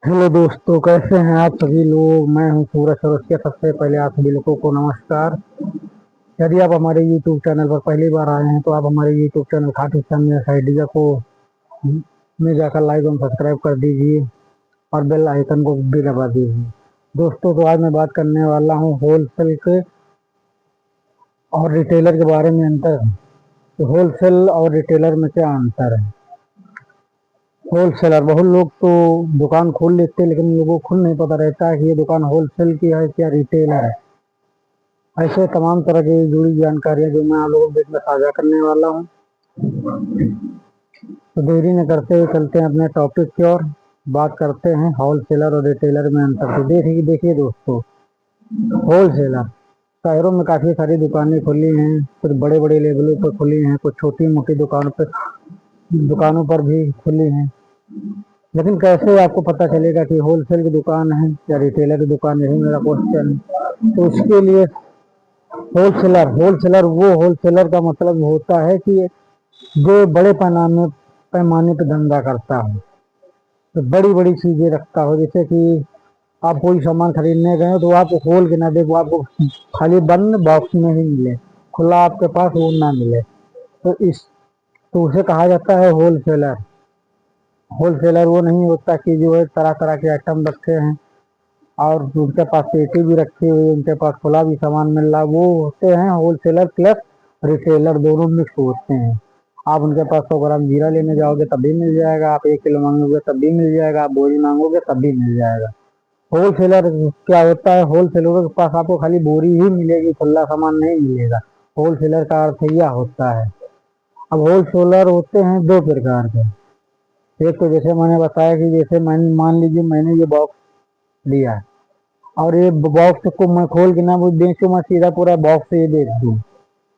Hello दोस्तों, कैसे हैं आप सभी लोग। मैं हूं सूरज सरोसिया। सबसे पहले आप सभी लोगों को नमस्कार। यदि आप हमारे यूट्यूब चैनल पर पहली बार आए हैं तो आप हमारे YouTube channel Khatu Shyam idea को में जाकर लाइक और सब्सक्राइब कर दीजिए और बेल आइकन को भी दबा दीजिए। दोस्तों, तो आज मैं बात करने वाला हूं होलसेल के और रिटेलर के बारे में। अंतर, तो होलसेल और रिटेलर में क्या अंतर है। होलसेलर, बहुत लोग तो दुकान खोल लेते हैं लेकिन लोगों को खुद नहीं पता रहता है कि ये दुकान होलसेल की है क्या रिटेलर है। ऐसे तमाम तरह की जुड़ी जानकारियां जो मैं आप लोगों के बीच में साझा करने वाला हूं। तो देरी न करते हुए चलते हैं अपने टॉपिक की ओर। बात करते हैं होलसेलर और रिटेलर में अंतर। तो देखिए देखिए दोस्तों, होलसेलर शहरों में काफ़ी सारी दुकानें खुली हैं। कुछ बड़े बड़े लेवलों पर खुली हैं, कुछ छोटी मोटी दुकानों पर भी खुली हैं। लेकिन कैसे आपको पता चलेगा कि होलसेल की दुकान है या रिटेलर की दुकान, यही मेरा क्वेश्चन है। तो उसके लिए होलसेलर होलसेलर वो होलसेलर का मतलब होता है कि जो बड़े पैमाने पैमाने पर धंधा करता हो, तो बड़ी बड़ी चीजें रखता हो। जैसे कि आप कोई सामान खरीदने गए हो तो आप खोल के ना देखो, आपको खाली बंद बॉक्स में ही मिले, खुला आपके पास वो ना मिले, तो उसे कहा जाता है होलसेलर। होलसेलर वो नहीं होता कि जो है तरह तरह के आइटम रखे हैं और उनके पास पेटी भी रखी हुई, उनके पास खुला भी सामान मिल रहा। वो होते हैं होलसेलर प्लस रिटेलर, दोनों मिक्स होते हैं। आप उनके पास 100 ग्राम जीरा लेने जाओगे तब भी मिल जाएगा, आप 1 किलो मांगोगे तब भी मिल जाएगा, आप बोरी मांगोगे तब भी मिल जाएगा। होलसेलर क्या होता है, होलसेलरों के पास आपको खाली बोरी ही मिलेगी, खुला सामान नहीं मिलेगा। होलसेलर का अर्थ यह होता है। अब होलसेलर होते हैं दो प्रकार के। एक तो जैसे मैंने बताया कि जैसे मान लीजिए मैंने ये बॉक्स लिया और ये बॉक्स को मैं खोल के ना वो बेचूं, मैं सीधा पूरा बॉक्स ये बेच दूं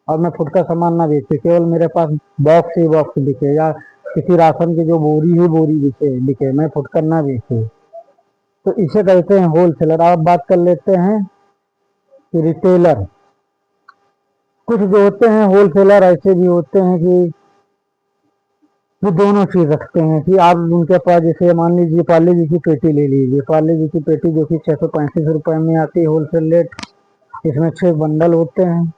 और मैं फुटकर सामान ना बेचूं, केवल मेरे पास बॉक्स ही बॉक्स बिके या किसी राशन की जो बोरी ही बोरी बिके, मैं फुटकर ना बेचूं, तो इसे कहते हैं होलसेलर। आप बात कर लेते हैं कि रिटेलर। कुछ जो होते हैं होलसेलर ऐसे भी होते हैं कि वो दोनों चीज रखते हैं कि आप उनके पास, जैसे मान लीजिए पार्ले जी की पेटी ले लीजिए। पार्ले जी की पेटी जो कि 635 रुपए में आती है होलसेल रेट। इसमें 6 बंडल होते हैं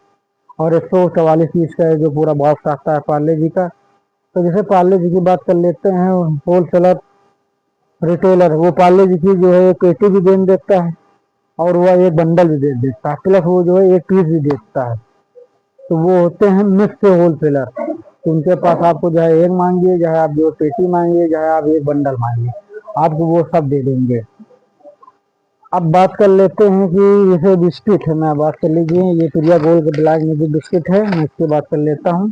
और 144 पीस का है जो पूरा बॉक्स आता है पार्ले जी का। तो जैसे पार्ले जी की बात कर लेते हैं, होलसेलर रिटेलर वो पार्ले जी की जो है पेटी भी दे देता है और वह एक बंडल भी दे देता है, प्लस वो जो है एक पीस भी देता है। तो वो होते हैं मिक्स होलसेलर। तो उनके पास आपको चाहे एक मांगिए, चाहे आप जो पेटी मांगिए, चाहे आप एक बंडल मांगिए, आपको वो सब दे देंगे। अब बात कर लेते हैं कि जैसे बिस्किट है, मैं बात कर लीजिए, ये प्रिया गोल्ड के ब्लैक में जो बिस्किट है मैं इसकी बात कर लेता हूँ।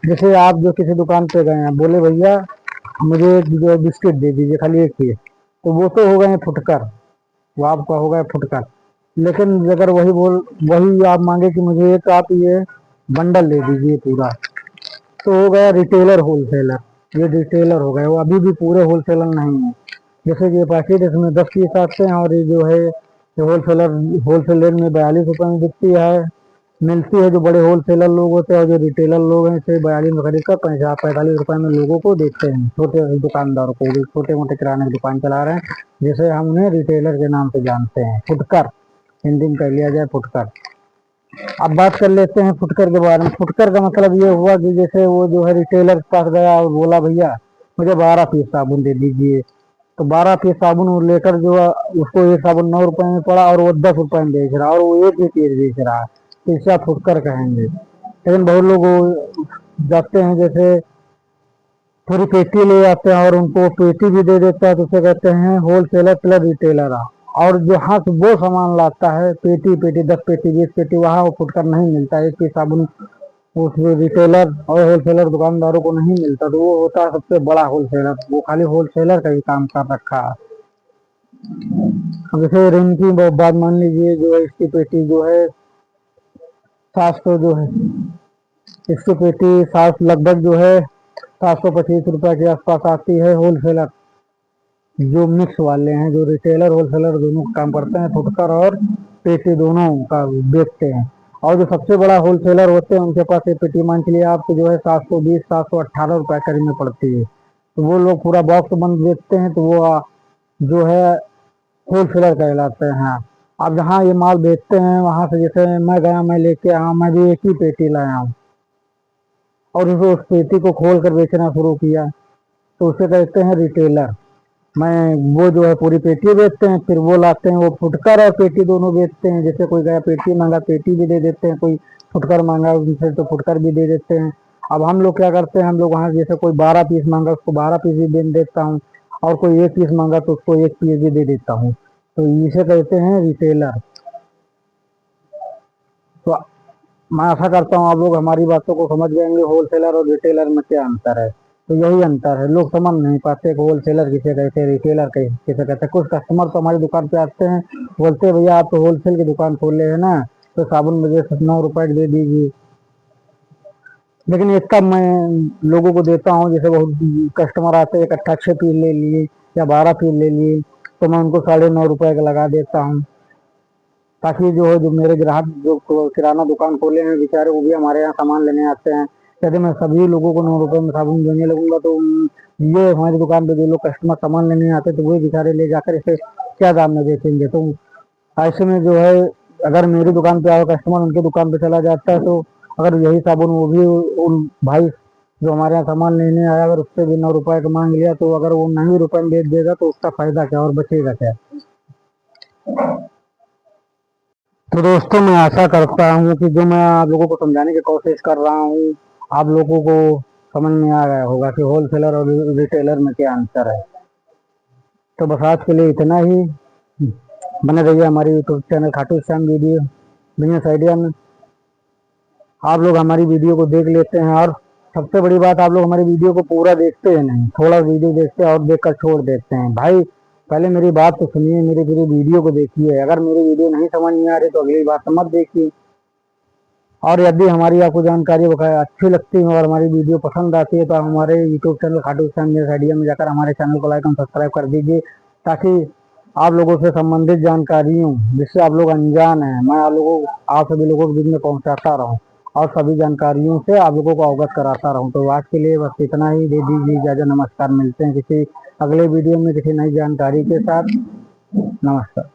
जैसे आप जो किसी दुकान पे गए हैं, बोले भैया मुझे एक जो बिस्किट दे दीजिए खाली एक पीस, तो वो तो हो गए फुटकर, वो आपका हो गया फुटकर। लेकिन अगर वही आप मांगे कि मुझे एक आप ये बंडल दे दीजिए पूरा, तो हो गया रिटेलर होलसेलर। ये रिटेलर हो गए, वो अभी भी पूरे होलसेलर नहीं है। जैसे कि ये पैकेट, इसमें 10 पीस आते हैं और ये जो है ये होलसेल रेट में 42 रुपए में बिकती है, मिलती है। जो बड़े होलसेलर लोग होते हैं और जो रिटेलर लोग हैं इसे 42 में खरीद कर 45 रुपए में लोगों को देते हैं, छोटे दुकानदारों को, जो छोटे मोटे किराने की दुकान चला रहे हैं, जिसे हम उन्हें रिटेलर के नाम से जानते हैं, फुटकर, हिंदी में कह लिया जाए फुटकर। अब बात कर लेते हैं फुटकर के बारे में। फुटकर का मतलब ये हुआ कि जैसे वो जो है रिटेलर के पास गया और बोला भैया मुझे 12 पीस साबुन दे दीजिए, तो 12 पीस साबुन वो लेकर जो है, उसको एक साबुन 9 रुपए में पड़ा और वो 10 रुपए में बेच रहा है और वो एक ही पीस बेच रहा है, तो इसे आप फुटकर कहेंगे। लेकिन बहुत लोग जाते हैं, जैसे पूरी पेटी ले जाते हैं और उनको पेटी भी दे देता है, तो उसे कहते हैं होलसेलर प्लस रिटेलर। और जो हाथ वो सामान लाता है पेटी पेटी, 10 पेटी 20 पेटी, वहाँ वो फुटकर नहीं मिलता, एक पीस साबुन उस रिटेलर और होलसेलर दुकानदारों को नहीं मिलता, तो वो होता है सबसे बड़ा होलसेलर। वो खाली होलसेलर का ही काम कर रखा है। अब जैसे रिंग की बात मान लीजिए, जो है इसकी पेटी जो है 700, जो है इसकी पेटी 7 लगभग जो है 725 रुपए के आसपास आती है। होलसेलर जो मिक्स वाले हैं, जो रिटेलर होलसेलर दोनों काम करते हैं, फुटकर और पेटी दोनों का बेचते हैं। और जो सबसे बड़ा होलसेलर होते हैं उनके पास एक पेटी मान के लिए आपको जो है 720 718 रुपए करीब में पड़ती है। तो वो लोग पूरा बॉक्स बंद बेचते हैं, तो वो जो है होलसेलर कहलाते हैं। अब जहाँ ये माल बेचते हैं वहां से, जैसे मैं गया, मैं लेके आया, मैं भी एक ही पेटी लाया हूँ और उस पेटी को खोल कर बेचना शुरू किया, तो उसे कहते हैं रिटेलर। मैं वो जो है पूरी पेटी बेचते हैं, फिर वो लाते हैं, वो फुटकर और पेटी दोनों बेचते हैं। जैसे कोई गया पेटी मांगा, पेटी भी दे देते हैं, कोई फुटकर मांगा उनसे तो फुटकर भी दे देते हैं। अब हम लोग क्या करते हैं, हम लोग वहाँ जैसे कोई 12 पीस मांगा उसको 12 पीस भी दे देता हूँ, और कोई 1 पीस मांगा तो उसको 1 पीस भी दे देता हूँ। तो इसे कहते हैं रिटेलर। तो मैं आशा करता हूँ आप लोग हमारी बातों को समझ जाएंगे, होलसेलर और रिटेलर में क्या अंतर है। तो यही अंतर है, लोग समझ नहीं पाते कि होलसेलर किसे कहते हैं, रिटेलर किसे कहते हैं। कुछ कस्टमर तो हमारी दुकान पे आते हैं, बोलते हैं भैया आप तो होलसेल की दुकान खोले है ना, तो साबुन मुझे 9 रुपए दे दीजिए। लेकिन इसका मैं लोगों को देता हूँ, जैसे बहुत कस्टमर आते हैं इकट्ठा 6 पीस ले लिए या 12 पीस ले लिए, तो मैं उनको 9.5 रुपए का लगा देता हूँ, ताकि जो है जो मेरे ग्राहक जो किराना दुकान खोले हैं बेचारे, वो भी हमारे यहाँ सामान लेने आते हैं। यदि मैं सभी लोगों को 9 रुपए में साबुन देने लगूंगा तो ये हमारी दुकान पे जो लोग कस्टमर सामान लेने आते हैं तो वही बेचारे ले जाकर इसे क्या दाम में बेचेंगे। तो ऐसे में जो है, अगर मेरी दुकान पे आए कस्टमर उनकी दुकान पे चला जाता है, तो अगर यही साबुन वो भी उन भाई जो हमारे यहाँ सामान लेने आया अगर उससे भी 9 रुपए का मांग लिया, तो अगर वो 9 रुपए में बेच देगा तो उसका फायदा क्या और बचेगा क्या। तो दोस्तों मैं आशा करता हूँ कि जो मैं आप लोगों को समझाने की कोशिश कर रहा हूँ, आप लोगों को समझ में आ गया होगा कि होलसेलर और रिटेलर में क्या अंतर है। तो बस आज के लिए इतना ही। बने रहिए हमारी YouTube channel Khatu Shyam video business idea में। आप लोग हमारी वीडियो को देख लेते हैं, और सबसे बड़ी बात, आप लोग हमारी वीडियो को पूरा देखते हैं नहीं, थोड़ा वीडियो देखते हैं और देखकर छोड़ देते हैं। भाई पहले मेरी बात तो सुनिए, मेरी पूरी वीडियो को देखिए। अगर मेरी वीडियो नहीं समझ में आ रही तो अगली बात मत देखिए। और यदि हमारी आपको जानकारी अच्छी लगती है और हमारी वीडियो पसंद आती है तो आप हमारे YouTube channel Khatu Shyam business idea में जाकर हमारे चैनल को लाइक और सब्सक्राइब कर दीजिए, ताकि आप लोगों से संबंधित जानकारियों जिससे आप लोग अनजान हैं, मैं आप सभी लोगों के बीच में पहुंचाता रहूं और सभी जानकारियों से आप लोगों को अवगत कराता रहूं। तो आज के लिए बस इतना ही, दे दीजिए इजाजत। नमस्कार, मिलते हैं किसी अगले वीडियो में किसी नई जानकारी के साथ। नमस्कार।